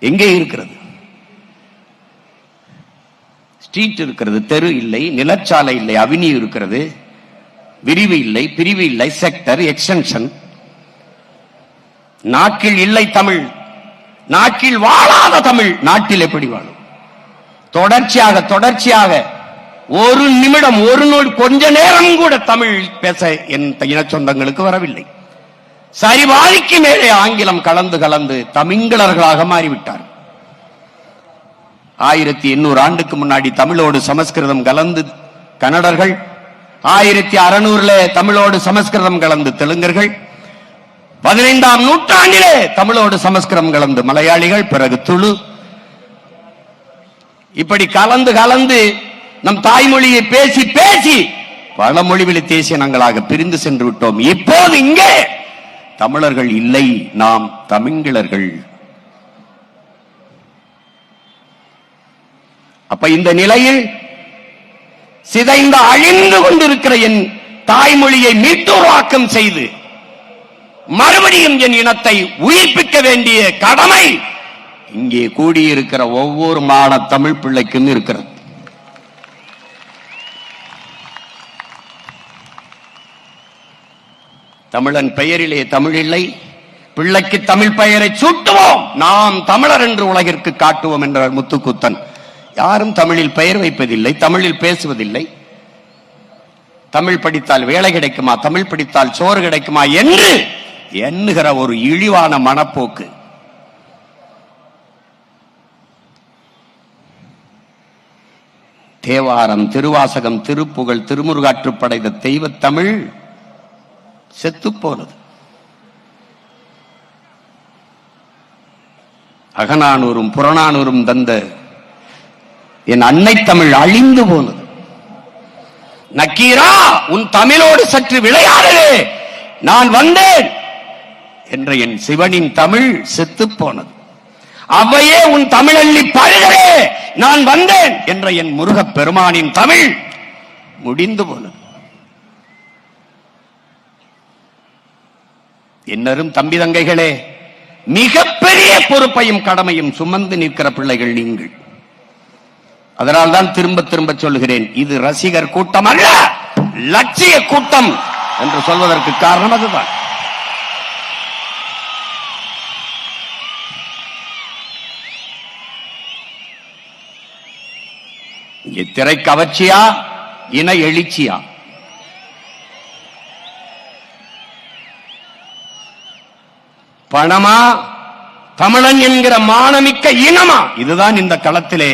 எங்கே இருக்கிறது? ஸ்ட்ரீட் இருக்கிறது, தெரு இல்லை, நிலச்சாலை இல்லை, அவென்யூ இருக்கிறது, விரிவு இல்லை, பிரிவு இல்லை, செக்டர், எக்ஸ்டென்ஷன். நாட்டில் இல்லை தமிழ், நாட்டில் வாழாத தமிழ் நாட்டில் எப்படி வாழும்? தொடர்ச்சியாக ஒரு நிமிடம், ஒரு நொடி, கொஞ்ச நேரம் கூட தமிழ் பேச என் இன சொந்தங்களுக்கு வரவில்லை. சரிபாதிக்கு மேலே ஆங்கிலம் கலந்து தமிழர்களாக மாறிவிட்டார். 1800 ஆண்டுக்கு முன்னாடி தமிழோடு சமஸ்கிருதம் கலந்து கன்னடர்கள், 1600 தமிழோடு சமஸ்கிருதம் கலந்து தெலுங்கர்கள், 15ஆம் நூற்றாண்டிலே தமிழோடு சமஸ்கிருதம் கலந்து மலையாளிகள், பிறகு துளு. இப்படி கலந்து நம் தாய்மொழியை பேசி பல மொழிவழி தேசியனங்களாக பிரிந்து சென்று விட்டோம். இப்போது இங்கே தமிழர்கள் இல்லை, நாம் தமிழர்கள். அப்ப இந்த நிலையில் சிதைந்த அழிந்து கொண்டிருக்கிற என் தாய்மொழியை மீட்டுருவாக்கம் செய்து மறுபடியும் என் இனத்தை உயிர்ப்பிக்க வேண்டிய கடமை இங்கே கூடியிருக்கிற ஒவ்வொரு மாண தமிழ் பிள்ளைக்கும் இருக்கிறது. தமிழன் பெயரிலே தமிழ் இல்லை, பிள்ளைக்கு தமிழ் பெயரை சூட்டுவோம், நாம் தமிழர் என்று உலகிற்கு காட்டுவோம் என்றார் முத்துக்குத்தன். யாரும் தமிழில் பெயர் வைப்பதில்லை, தமிழில் பேசுவதில்லை. தமிழ் படித்தால் வேலை கிடைக்குமா, தமிழ் படித்தால் சோறு கிடைக்குமா என்று எண்ணுகிற ஒரு இழிவான மனப்போக்கு. தேவாரம், திருவாசகம், திருப்புகழ், திருமுருகாற்றுப்படை, தெய்வ தமிழ் செத்து போனது. அகநானூரும் புறநானூரும் தந்த என் அன்னை தமிழ் அழிந்து போனது. நக்கீரா, உன் தமிழோடு சற்று விளையாடு, நான் வந்தேன் என்ற என் சிவனின் தமிழ் செத்து போனது. அவையே உன் தமிழள்ளி பருகவே, நான் வந்தேன் என்ற என் முருகப் பெருமானின் தமிழ் முடிந்து போனது. என்னரும் தம்பி தங்கைகளே, மிகப்பெரிய பொறுப்பையும் கடமையும் சுமந்து நிற்கிற பிள்ளைகள் நீங்கள். அதனால்தான் திரும்ப சொல்லுகிறேன், இது ரசிகர் கூட்டம் அல்ல, லட்சிய கூட்டம் என்று சொல்வதற்கு காரணம் அதுதான். திரை கவர்ச்சியா, இன எழுச்சியா? பணமா, தமிழன் என்கிற மானமிக்க இனமா? இதுதான் இந்த களத்திலே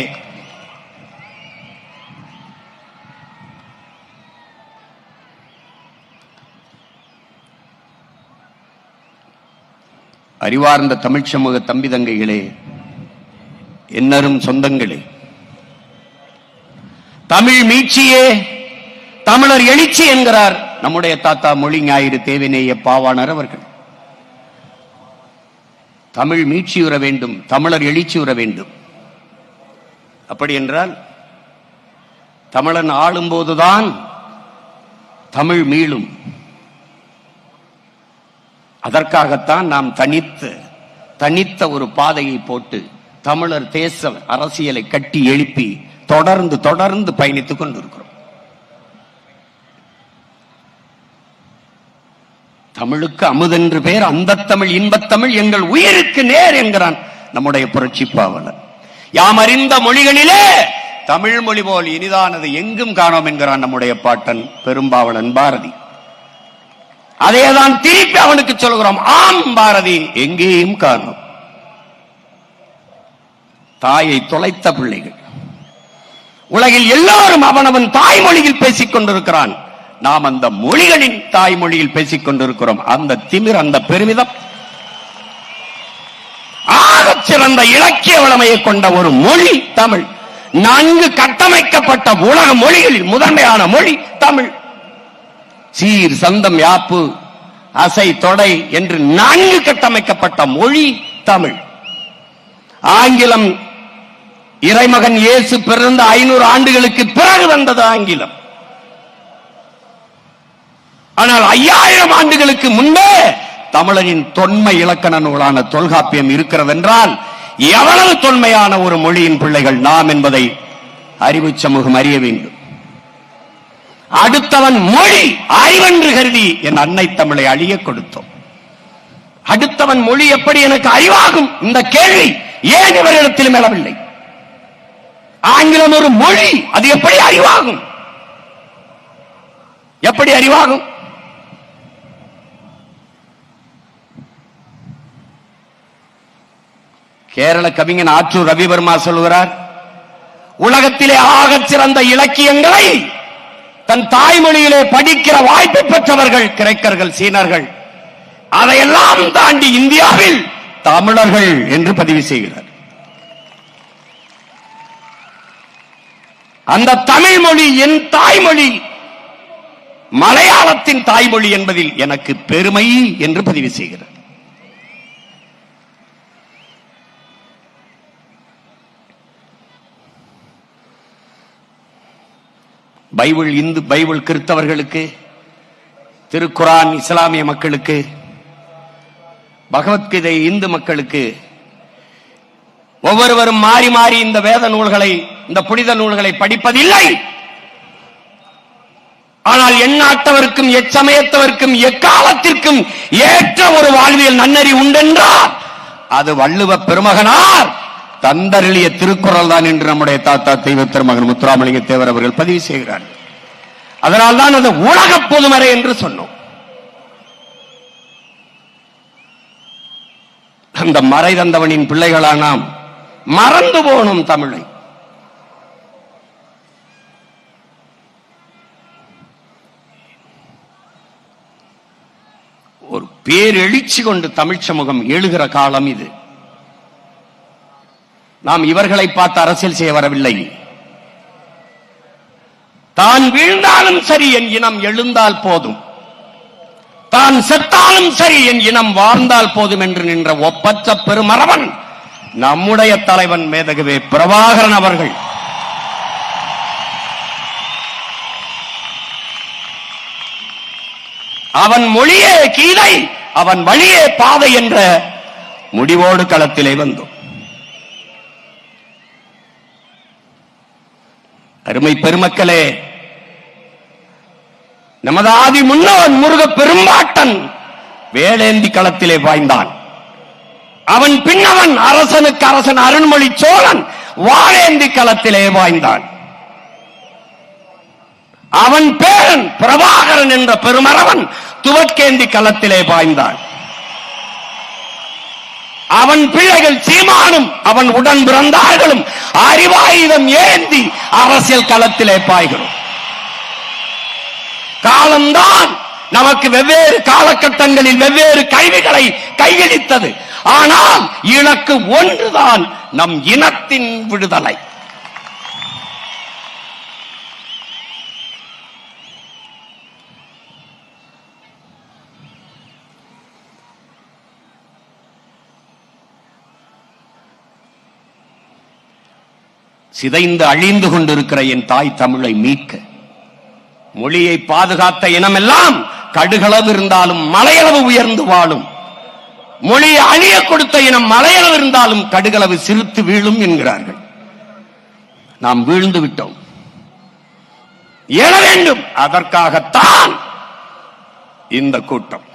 அறிவார்ந்த தமிழ் சமூக தம்பி தங்கைகளே, என்னரும் சொந்தங்களே, தமிழ் மீட்சியே தமிழர் எழுச்சி என்கிறார் நம்முடைய தாத்தா மொழி ஞாயிறு தேவநேய பாவாணர் அவர்கள். தமிழ் மீட்சியுற வேண்டும், தமிழர் எழுச்சியுற வேண்டும். அப்படி என்றால் தமிழன் ஆளும்போதுதான் தமிழ் மீளும். அதற்காகத்தான் நாம் தனித்த ஒரு பாதையை போட்டு தமிழர் தேச அரசியலை கட்டி எழுப்பி தொடர்ந்து பயணித்துக் கொண்டிருக்கிறோம். தமிழுக்கு அமுதென்று பேர், அந்த தமிழ் இன்பத்தமிழ் எங்கள் உயிருக்கு நேர் என்கிறான் நம்முடைய புரட்சி பாவலர். யாம் அறிந்த மொழிகளிலே தமிழ் மொழி போல் இனிதானது எங்கும் காணோம் என்கிறான் நம்முடைய பாட்டன் பெரும்பாவலன் பாரதி. அதேதான் திருப்பி அவனுக்கு சொல்கிறோம், ஆம் பாரதி, எங்கேயும் காணோம். தாயை தொலைத்த பிள்ளைகள் உலகில் எல்லாரும் அவனவன் தாய்மொழியில் பேசிக் கொண்டிருக்கிறான். நாம் அந்த மொழிகளின் தாய்மொழியில் பேசிக் கொண்டிருக்கிறோம். அந்த திமிர், அந்த பெருமிதம், ஆகச் சிறந்த இலக்கிய வளமையை கொண்ட ஒரு மொழி தமிழ். நன்கு கட்டமைக்கப்பட்ட உலக மொழிகளில் முதன்மையான மொழி தமிழ். சீர், சந்தம், யாப்பு, அசை, தொடை என்று நன்கு கட்டமைக்கப்பட்ட மொழி தமிழ். ஆங்கிலம் இறைமகன் இயேசு பிறந்த 500 ஆண்டுகளுக்கு பிறகு வந்தது ஆங்கிலம். ஆனால் 5000 ஆண்டுகளுக்கு முன்பே தமிழரின் தொன்மை இலக்கண நூலான தொல்காப்பியம் இருக்கிறது என்றால் எவ்வளவு தொன்மையான ஒரு மொழியின் பிள்ளைகள் நாம் என்பதை அறிவு சமூகம் அறிய வேண்டும். அடுத்தவன் மொழி அறிவென்று கருதி என் அன்னை தமிழை அழிய கொடுத்தோம். அடுத்தவன் மொழி எப்படி எனக்கு அறிவாகும்? இந்த கேள்வி ஏன் இவரிடத்தில் எழவில்லை? ஆங்கிலம் ஒரு மொழி, அது எப்படி அறிவாகும்? எப்படி அறிவாகும்? கேரள கவிஞன் ஆற்றூர் ரவிவர்மா சொல்கிறார், உலகத்திலே ஆகச் சிறந்த இலக்கியங்களை தன் தாய்மொழியிலே படிக்கிற வாய்ப்பு பெற்றவர்கள் கிரேக்கர்கள், சீனர்கள். அதையெல்லாம் தாண்டி இந்தியாவில் தமிழர்கள் என்று பதிவு செய்கிறார். அந்த தமிழ் மொழி என் தாய்மொழி, மலையாளத்தின் தாய்மொழி என்பதில் எனக்கு பெருமை என்று பதிவு செய்கிறார். பைபிள் இந்து பைபிள் கிறிஸ்தவர்களுக்கு, திருக்குரான் இஸ்லாமிய மக்களுக்கு, பகவத்கீதை இந்து மக்களுக்கு, ஒவ்வொருவரும் மாறி மாறி இந்த வேத நூல்களை, இந்த புனித நூல்களை படிப்பதில்லை. ஆனால் எந்நாட்டவருக்கும் எச்சமயத்தவருக்கும் எக்காலத்திற்கும் ஏற்ற ஒரு வாழ்வியல் நன்னறி உண்டென்றால் அது வள்ளுவ பெருமகனார் தந்தருளிய திருக்குறள் தான் என்று நம்முடைய தாத்தா தெய்வ திருமகன் முத்துராமலிங்க தேவர் அவர்கள் பதிவு செய்கிறார். அதனால்தான் அது உலக பொதுமறை என்று சொன்னோம். அந்த மறை தந்தவனின் பிள்ளைகளா நாம் மறந்து போனோம் தமிழை. ஒரு பேரெழுச்சி கொண்டு தமிழ் சமூகம் எழுகிற காலம் இது. நாம் இவர்களை பார்த்து அரசியல் செய்ய வரவில்லை. தான் வீழ்ந்தாலும் சரி என் இனம் எழுந்தால் போதும், தான் செத்தாலும் சரி என் இனம் வாழ்ந்தால் போதும் என்று நின்ற ஒப்பற்ற பெருமரவன் நம்முடைய தலைவன் மேதகவே பிரபாகரன் அவர்கள். அவன் மொழியே கீதை, அவன் வழியே பாதை என்ற முடிவோடு களத்திலே வந்தோம். அருமை பெருமக்களே, நமது ஆதி முன்னவன் முருக பெரும்பாட்டன் வேலேந்தி களத்திலே பாய்ந்தான். அவன் பின்னவன் அரசனுக்கு அரசன் அருண்மொழி சோழன் வாழேந்தி களத்திலே பாய்ந்தான். அவன் பேரன் பிரபாகரன் என்ற பெருமரவன் துவக்கேந்தி களத்திலே பாய்ந்தான். அவன் பிள்ளைகள் சீமானும் அவன் உடன் பிறந்தார்களும் அறிவாயுதம் ஏந்தி அரசியல் களத்திலே பாய்கிறோம். காலம்தான் நமக்கு வெவ்வேறு காலகட்டங்களில் வெவ்வேறு கல்விகளை கையளித்தது. ஆனால் இலக்கு ஒன்றுதான், நம் இனத்தின் விடுதலை. சிதைந்து அழிந்து கொண்டிருக்கிற என் தாய் தமிழை மீட்க, மொழியை பாதுகாத்த இனமெல்லாம் கடுகளவு இருந்தாலும் மலையளவு உயர்ந்து வாழும். மொழியை அழிய கொடுத்த இனம் மலையளவு இருந்தாலும் கடுகளவு சிரித்து வீழும் என்கிறார்கள். நாம் வீழ்ந்து விட்டோம். எழ வேண்டும். அதற்காகத்தான் இந்த கூட்டம்.